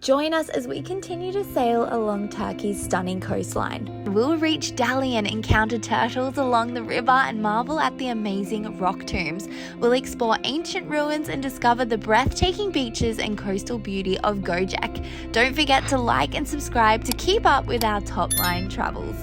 Join us as we continue to sail along Turkey's stunning coastline. We'll reach Dalyan, encounter turtles along the river, and marvel at the amazing rock tombs. We'll explore ancient ruins and discover the breathtaking beaches and coastal beauty of Göcek. Don't forget to like and subscribe to keep up with our top-line travels.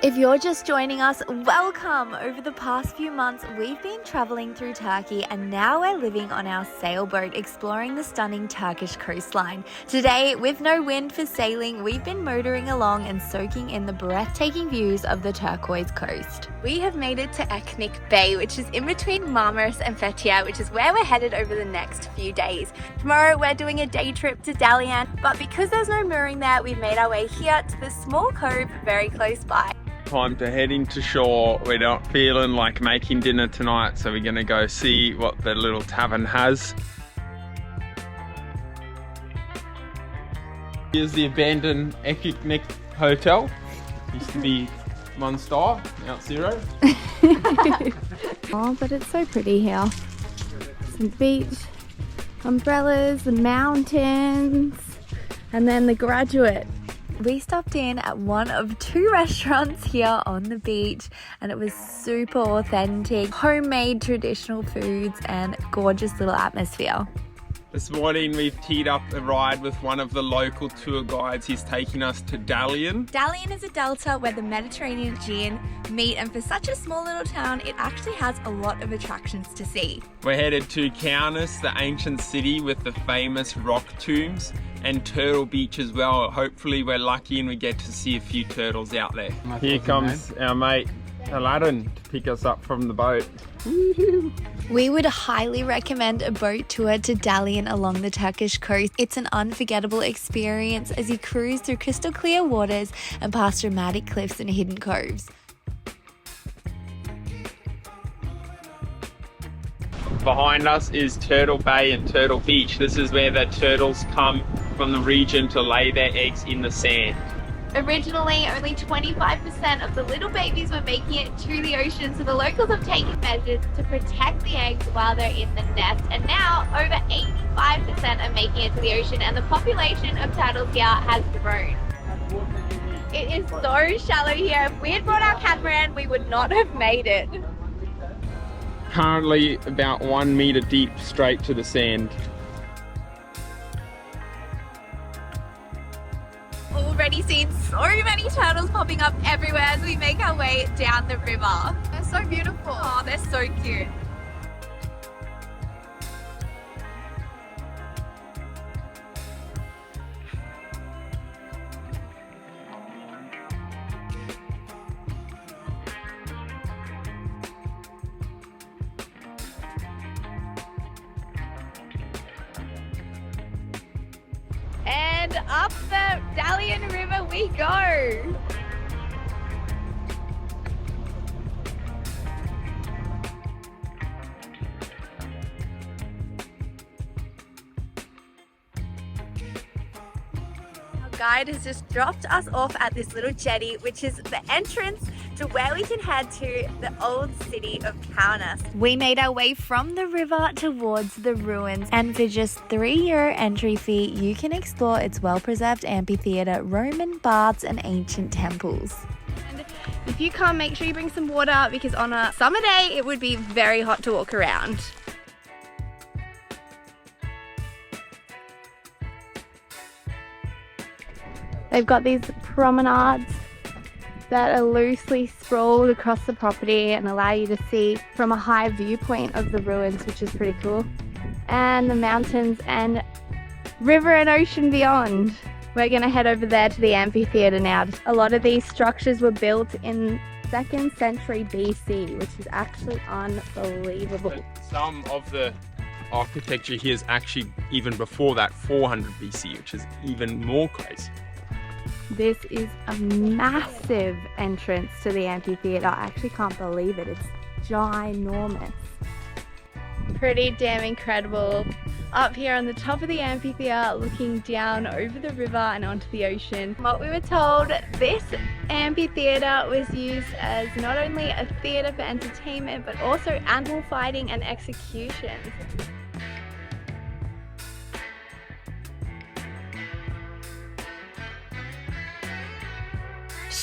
If you're just joining us, welcome! Over the past few months, we've been traveling through Turkey and now we're living on our sailboat exploring the stunning Turkish coastline. Today, with no wind for sailing, we've been motoring along and soaking in the breathtaking views of the turquoise coast. We have made it to Eknicik Bay, which is in between Marmaris and Fethiye, which is where we're headed over the next few days. Tomorrow, we're doing a day trip to Dalyan, but because there's no mooring there, we've made our way here to this small cove very close by. Time to head into shore. We're not feeling like making dinner tonight, so we're going to go see what the little tavern has. Here's the abandoned Eknicik Hotel. Used to be 1 star, now it's 0. Oh, but it's so pretty here. Some beach umbrellas, the mountains, and then the Graduate. We stopped in at one of 2 restaurants here on the beach and it was super authentic, homemade traditional foods and gorgeous little atmosphere. This morning we've teed up a ride with one of the local tour guides. He's taking us to Dalyan. Dalyan is a delta where the Mediterranean and Aegean meet, and for such a small little town, it actually has a lot of attractions to see. We're headed to Kaunas, the ancient city with the famous rock tombs, and Turtle Beach as well. Hopefully we're lucky and we get to see a few turtles out there. Here comes our mate Aladdin to pick us up from the boat. We would highly recommend a boat tour to Dalyan along the Turkish coast. It's an unforgettable experience as you cruise through crystal clear waters and past dramatic cliffs and hidden coves. Behind us is Turtle Bay and Turtle Beach. This is where the turtles come from the region to lay their eggs in the sand. Originally, only 25% of the little babies were making it to the ocean, so the locals have taken measures to protect the eggs while they're in the nest. And now, over 85% are making it to the ocean, and the population of turtles here has grown. It is so shallow here. If we had brought our catamaran, we would not have made it. Currently about 1 meter deep straight to the sand. Already seen so many turtles popping up everywhere as we make our way down the river. They're so beautiful. Oh, they're so cute. And up the Dalyan River we go. Our guide has just dropped us off at this little jetty, which is the entrance to where we can head to the old city of Kaunas. We made our way from the river towards the ruins, and for just €3 entry fee, you can explore its well-preserved amphitheatre, Roman baths and ancient temples. And if you come, make sure you bring some water because on a summer day, it would be very hot to walk around. They've got these promenades that are loosely sprawled across the property and allow you to see from a high viewpoint of the ruins, which is pretty cool. And the mountains and river and ocean beyond. We're going to head over there to the amphitheatre now. A lot of these structures were built in 2nd century BC, which is actually unbelievable. But some of the architecture here is actually even before that, 400 BC, which is even more crazy. This is a massive entrance to the amphitheatre. I actually can't believe it. It's ginormous. Pretty damn incredible. Up here on the top of the amphitheatre, looking down over the river and onto the ocean. What we were told, this amphitheatre was used as not only a theatre for entertainment, but also animal fighting and executions.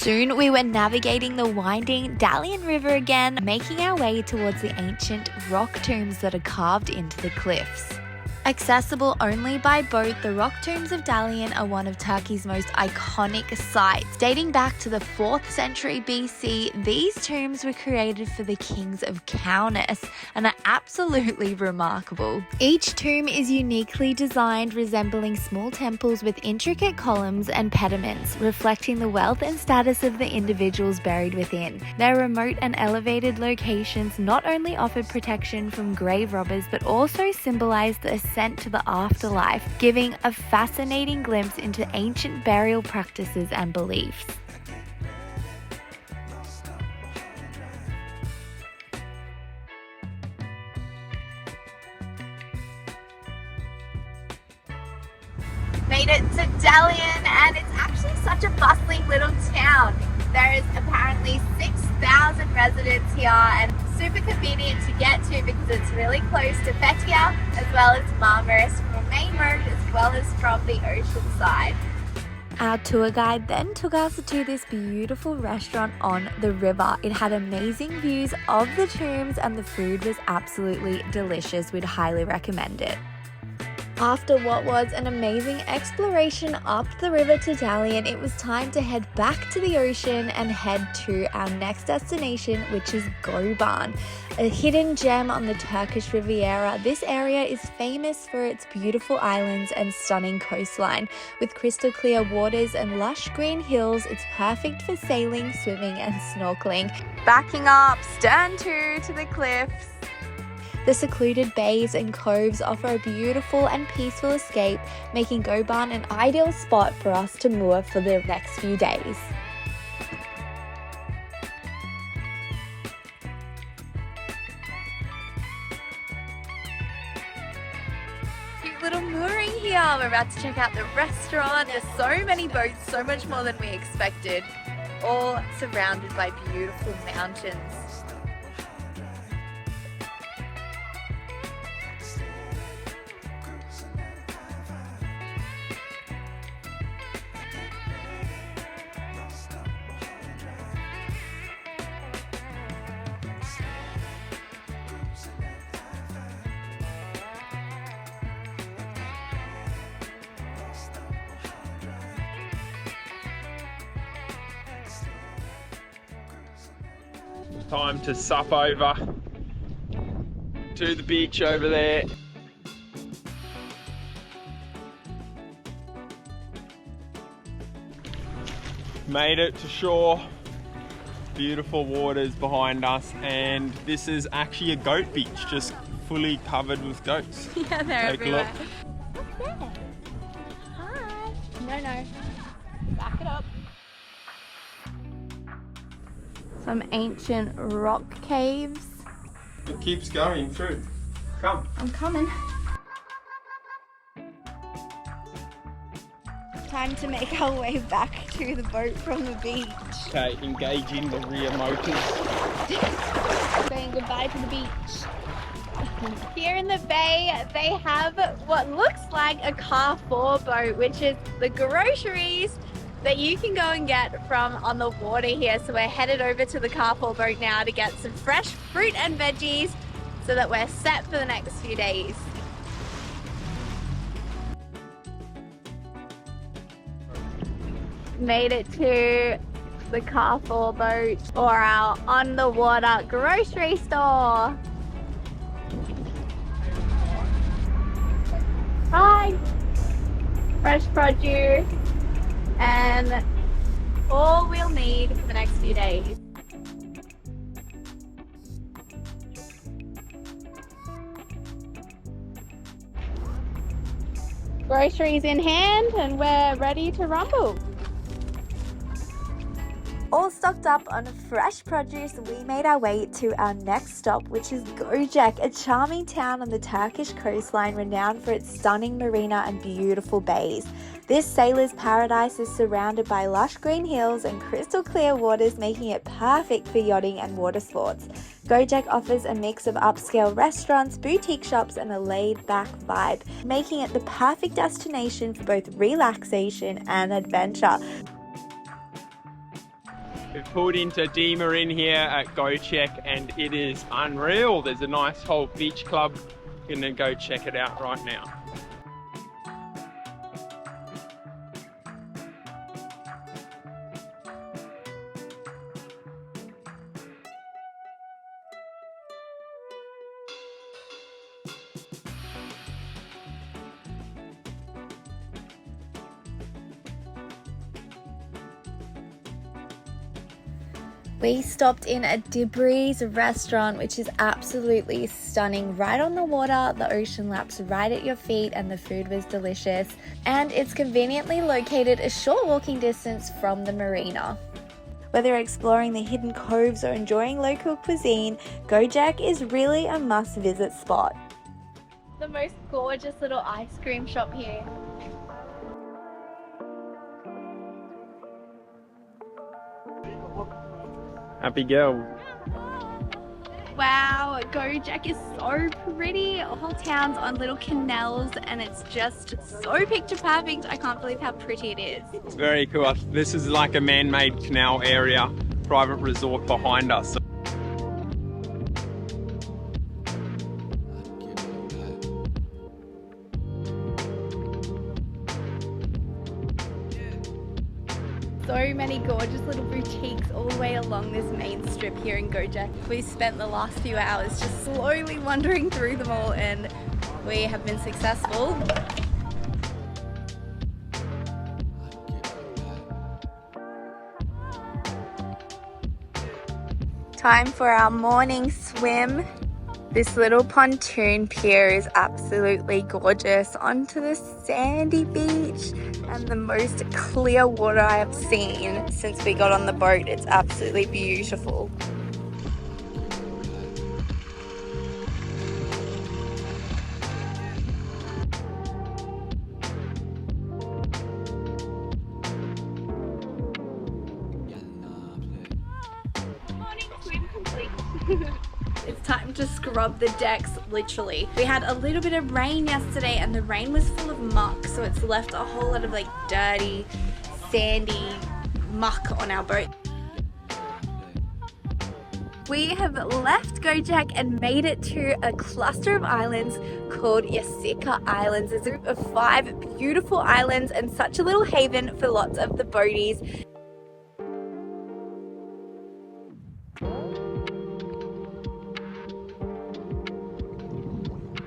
Soon we were navigating the winding Dalyan River again, making our way towards the ancient rock tombs that are carved into the cliffs. Accessible only by boat, the rock tombs of Dalyan are one of Turkey's most iconic sites. Dating back to the 4th century BC, these tombs were created for the kings of Kaunas and are absolutely remarkable. Each tomb is uniquely designed, resembling small temples with intricate columns and pediments, reflecting the wealth and status of the individuals buried within. Their remote and elevated locations not only offered protection from grave robbers, but also symbolized the ascent to the afterlife, giving a fascinating glimpse into ancient burial practices and beliefs. Made it to Dalyan, and it's actually such a bustling little town. There is apparently 6,000 residents here and super convenient to get to because it's really close to Fethiye as well as Marmaris from a main road as well as from the ocean side. Our tour guide then took us to this beautiful restaurant on the river. It had amazing views of the tombs and the food was absolutely delicious. We'd highly recommend it. After what was an amazing exploration up the river to Dalyan, it was time to head back to the ocean and head to our next destination, which is Gobun, a hidden gem on the Turkish Riviera. This area is famous for its beautiful islands and stunning coastline. With crystal clear waters and lush green hills, it's perfect for sailing, swimming and snorkeling. Backing up, stern to the cliffs. The secluded bays and coves offer a beautiful and peaceful escape, making Gobun an ideal spot for us to moor for the next few days. Cute little mooring here. We're about to check out the restaurant. There's so many boats, so much more than we expected, all surrounded by beautiful mountains. Time to sup over to the beach over there. Made it to shore. Beautiful waters behind us, and this is actually a goat beach, just fully covered with goats. Yeah, they're Take everywhere. What's there? Hi. No. Back it up. Some ancient rock caves. It keeps going through. Come. I'm coming. Time to make our way back to the boat from the beach. Okay, engaging the rear motors. Saying goodbye to the beach. Here in the bay, they have what looks like a Carrefour boat, which is the groceries that you can go and get from on the water here. So we're headed over to the Carrefour boat now to get some fresh fruit and veggies so that we're set for the next few days. Made it to the Carrefour boat, or our on the water grocery store. Hi! Fresh produce and all we'll need for the next few days. Groceries in hand and we're ready to rumble. All stocked up on fresh produce, we made our way to our next stop, which is Göcek, a charming town on the Turkish coastline renowned for its stunning marina and beautiful bays. This sailor's paradise is surrounded by lush green hills and crystal clear waters, making it perfect for yachting and water sports. Göcek offers a mix of upscale restaurants, boutique shops and a laid-back vibe, making it the perfect destination for both relaxation and adventure. We've pulled into D-Marin here at Göcek and it is unreal. There's a nice whole beach club. Gonna go check it out right now. We stopped in at D-Marin's restaurant, which is absolutely stunning. Right on the water, the ocean laps right at your feet, and the food was delicious. And it's conveniently located a short walking distance from the marina. Whether exploring the hidden coves or enjoying local cuisine, Göcek is really a must-visit spot. The most gorgeous little ice cream shop here. Happy girl. Wow, Göcek is so pretty. The whole town's on little canals and it's just so picture perfect. I can't believe how pretty it is. It's very cool. This is like a man-made canal area, private resort behind us. So many gorgeous little boutiques all the way along this main strip here in Göcek. We've spent the last few hours just slowly wandering through them all and we have been successful. Time for our morning swim. This little pontoon pier is absolutely gorgeous. Onto the sandy beach and the most clear water I have seen since we got on the boat. It's absolutely beautiful. Morning swim complete. It's time to scrub the decks, literally. We had a little bit of rain yesterday and the rain was full of muck, so it's left a whole lot of like dirty, sandy muck on our boat. We have left Göcek and made it to a cluster of islands called Yassica Islands. It's a group of 5 beautiful islands and such a little haven for lots of the boaties.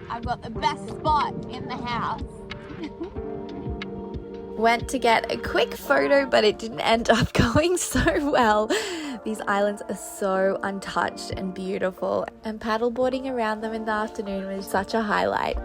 I've got the best spot in the house. Went to get a quick photo, but it didn't end up going so well. These islands are so untouched and beautiful, and paddleboarding around them in the afternoon was such a highlight.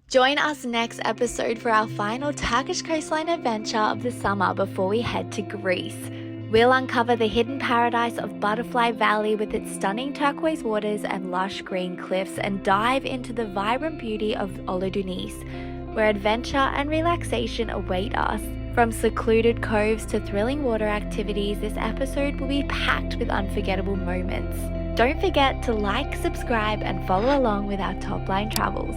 Join us next episode for our final Turkish coastline adventure of the summer before we head to Greece. We'll uncover the hidden paradise of Butterfly Valley with its stunning turquoise waters and lush green cliffs, and dive into the vibrant beauty of Olodeniz, where adventure and relaxation await us. From secluded coves to thrilling water activities, this episode will be packed with unforgettable moments. Don't forget to like, subscribe, and follow along with our top line travels.